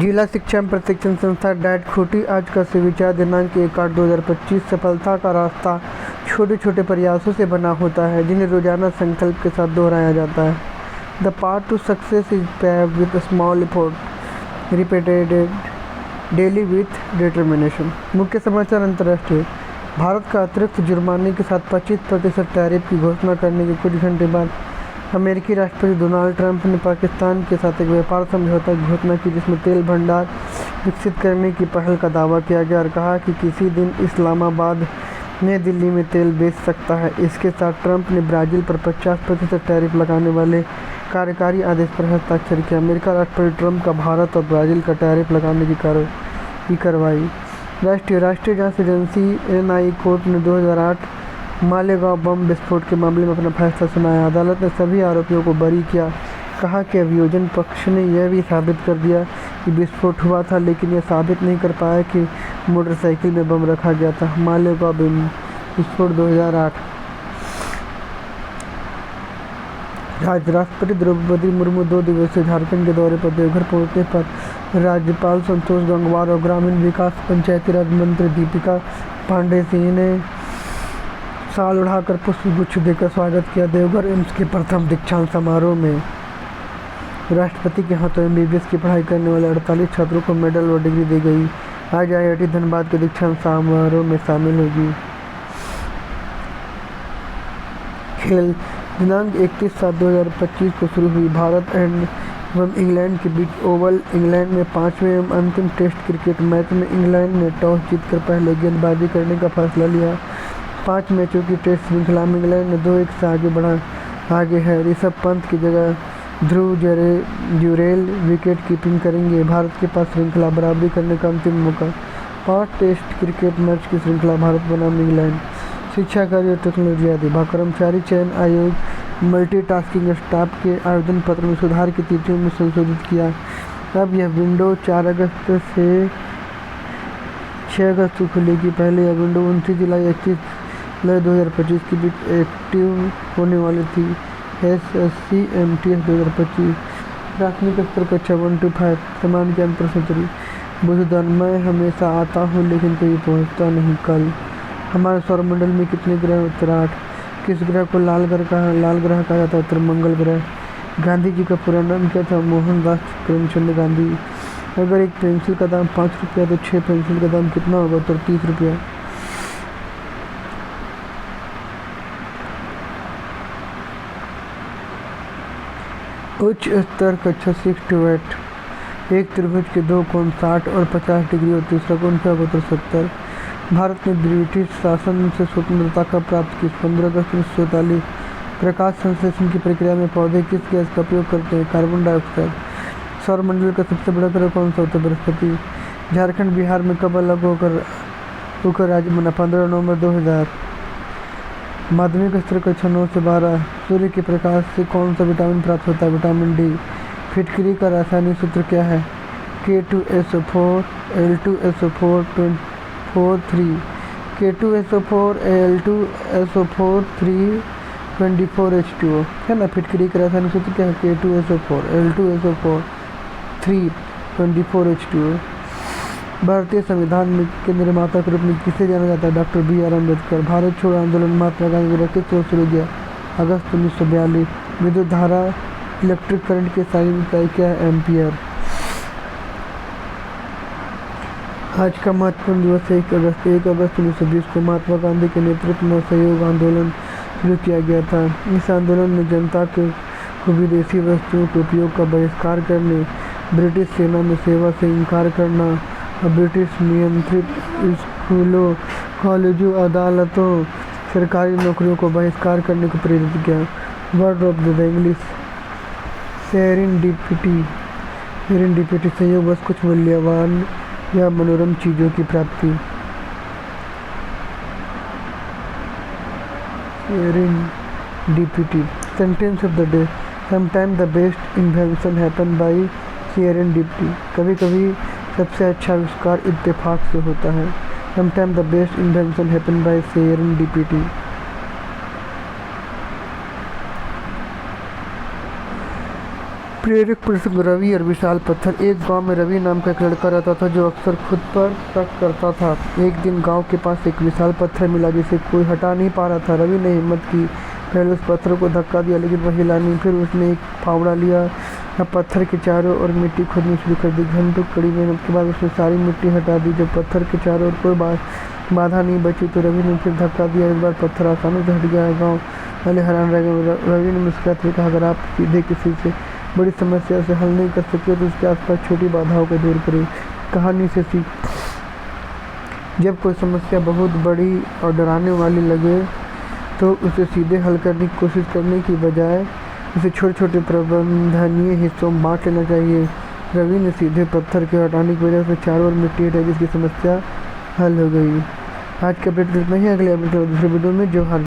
जिला शिक्षा प्रशिक्षण संस्था डैट खूंटी आज का सुविचार दिनांक 1/8/2025 सफलता का रास्ता छोटे छोटे प्रयासों से बना होता है जिन्हें रोजाना संकल्प के साथ दोहराया जाता है। The path to success is paved with small effort repeated daily with determination. मुख्य समाचार अंतर्राष्ट्रीय। भारत का अतिरिक्त जुर्माने के साथ 25% टैरिफ की घोषणा करने के कुछ घंटे बाद अमेरिकी राष्ट्रपति डोनाल्ड ट्रंप ने पाकिस्तान के साथ एक व्यापार समझौता की घोषणा की जिसमें तेल भंडार विकसित करने की पहल का दावा किया गया और कहा कि किसी दिन इस्लामाबाद नई दिल्ली में तेल बेच सकता है। इसके साथ ट्रंप ने ब्राज़ील पर 50% टैरिफ लगाने वाले कार्यकारी आदेश पर हस्ताक्षर किया। अमेरिका राष्ट्रपति ट्रंप का भारत और ब्राज़ील का टैरिफ लगाने की कार्रवाई। राष्ट्रीय जांच एजेंसी एनआईए कोर्ट ने 2008 मालेगांव बम विस्फोट के मामले में अपना फैसला सुनाया। अदालत ने सभी आरोपियों को बरी किया। कहा कि अभियोजन पक्ष ने यह भी साबित कर दिया कि विस्फोट हुआ था, लेकिन यह साबित नहीं कर पाया कि मोटरसाइकिल में बम रखा गया था। मालेगांव बम विस्फोट 2008। राष्ट्रपति द्रौपदी मुर्मू 2 दिवसीय झारखंड के दौरे पर देवघर पहुंचने पर राज्यपाल संतोष गंगवार और ग्रामीण विकास पंचायती राज मंत्री दीपिका पांडे सिंह ने शाल उड़ाकर पुष्पगुच्छ देकर स्वागत किया। देवघर एम्स के प्रथम दीक्षांत समारोह में राष्ट्रपति के हाथों एमबीबीएस की पढ़ाई करने वाले 48 छात्रों को मेडल और डिग्री दी गई। आज आईआईटी धनबाद के दीक्षांत समारोह में शामिल होगी। खेल। दिनांक 31/7/2025 को शुरू हुई भारत एवं इंग्लैंड के बीच ओवल इंग्लैंड में 5वें एवं अंतिम टेस्ट क्रिकेट मैच में इंग्लैंड ने टॉस जीतकर पहले गेंदबाजी करने का फैसला लिया। 5 मैचों की टेस्ट श्रृंखला में इंग्लैंड ने 2-1 से आगे है। ऋषभ पंत की जगह ध्रुव जुरैल विकेट कीपिंग करेंगे। भारत के पास श्रृंखला बराबरी करने का अंतिम मौका। 5 टेस्ट क्रिकेट मैच की श्रृंखला भारत बनाम इंग्लैंड। शिक्षा कार्य और टेक्नोलॉजी आदि। कर्मचारी चयन आयोग मल्टीटास्किंग स्टाफ के आवेदन पत्र में सुधार की तिथियों में संशोधित किया। अब यह विंडो 4 अगस्त से 6 अगस्त को खुलेगी। पहले यह विंडो 29 जुलाई 31 जुलाई 2025 के बीच एक्टिव होने वाली थी। SSC MTS 2025। प्राथमिक स्तर कक्षा 1 to 5 समान ज्ञान प्रश्नोत्तरी। बुधवार मैं हमेशा आता हूँ लेकिन कभी पहुँचता नहीं। कल हमारे सौरमंडल में कितने ग्रह? उत्तर 8। किस ग्रह को लाल ग्रह कहा जाता है? उत्तर मंगल ग्रह। गांधी जी का पूरा नाम क्या था? मोहनदास करमचंद गांधी। अगर एक पेंसिल का दाम 5 रुपया तो 6 पेंसिल का दाम कितना होगा? उत्तर 30 रुपया। उच्च स्तर कक्षा 6 to 8। एक त्रिभुज के 2 कोण 60 और 50 डिग्री और तीसरा कोण क्या होगा? उत्तर 70। भारत ने ब्रिटिश शासन से स्वतंत्रता कब प्राप्त की? 15 अगस्त 1947। प्रकाश संश्लेषण की प्रक्रिया में पौधे किस गैस का उपयोग करते हैं? Carbon dioxide. सौरमंडल का सबसे बड़ा ग्रह कौन सा? उत्तर बृहस्पति। झारखंड बिहार में कब अलग होकर राज्य बना? 15 नवंबर 2000। माध्यमिक स्तर कक्षा 9 से 12। सूर्य के प्रकाश से कौन सा विटामिन प्राप्त होता है? Vitamin D. फिटकरी का रासायनिक सूत्र क्या है? K2SO4 Al2SO4 3 K2SO4 Al2SO4 3 है ना। फिटकरी का रासायनिक सूत्र क्या है? K2SO4 Al2SO4 3 भारतीय संविधान में के निर्माता के रूप में किसे जाना जाता है? Doctor BR Ambedkar. भारत छोड़ो आंदोलन महात्मा गांधी द्वारा किस वर्ष शुरू किया? अगस्त 1942। विद्युत धारा इलेक्ट्रिक करंट की साइन इकाई क्या है? एम्पियर। आज का महत्वपूर्ण दिवस है 1 अगस्त। 1 अगस्त 1920 को महात्मा गांधी के नेतृत्व में असहयोग आंदोलन शुरू किया गया था। इस आंदोलन में जनता को विदेशी वस्तुओं के उपयोग का बहिष्कार करने, ब्रिटिश सेना में सेवा से इनकार करना और ब्रिटिश नियंत्रित स्कूलों, कॉलेजों, अदालतों, सरकारी नौकरियों को बहिष्कार करने को प्रेरित किया। Word of the English serendipity. संयोगवश कुछ मूल्यवान या मनोरम चीज़ों की प्राप्ति। Serendipity. Sentence of the day. Sometime the best invention happen by serendipity. कभी कभी सबसे अच्छा आविष्कार इत्तेफाक से होता है। Sometime the best invention happen by serendipity. प्रेरक प्रसंग रवि और विशाल पत्थर। एक गांव में रवि नाम का एक लड़का रहता था जो अक्सर खुद पर शक करता था। एक दिन गांव के पास एक विशाल पत्थर मिला जिसे कोई हटा नहीं पा रहा था। रवि ने हिम्मत की, पहले उस पत्थर को धक्का दिया लेकिन वह हिला नहीं। फिर उसने एक फावड़ा लिया, अब पत्थर के चारों ओर मिट्टी खोदनी शुरू कर दी। घंटों कड़ी मेहनत के बाद उसने सारी मिट्टी हटा दी। जब पत्थर के चारों ओर कोई बाधा नहीं बची तो रवि ने फिर धक्का दिया। इस बार पत्थर आसानी से हट गया। गाँव वाले हैरान रह गए। रवि ने मुस्कुराते हुए कहा, अगर आप सीधे किसी से बड़ी समस्या से हल नहीं कर सकते तो उसके आसपास छोटी बाधाओं को दूर करें। कहानी से सीख, जब कोई समस्या बहुत बड़ी और डराने वाली लगे तो उसे सीधे हल करने की कोशिश करने की बजाय उसे छोटे छोटे प्रबंधनीय हिस्सों में बांट लेना चाहिए। रवि ने सीधे पत्थर के हटाने की वजह से चारों ओर मिट्टी हटाई जिसकी समस्या हल हो गई। आज का अपडेट इतना ही। अगले अपडेट दूसरे वीडियो में जोहार।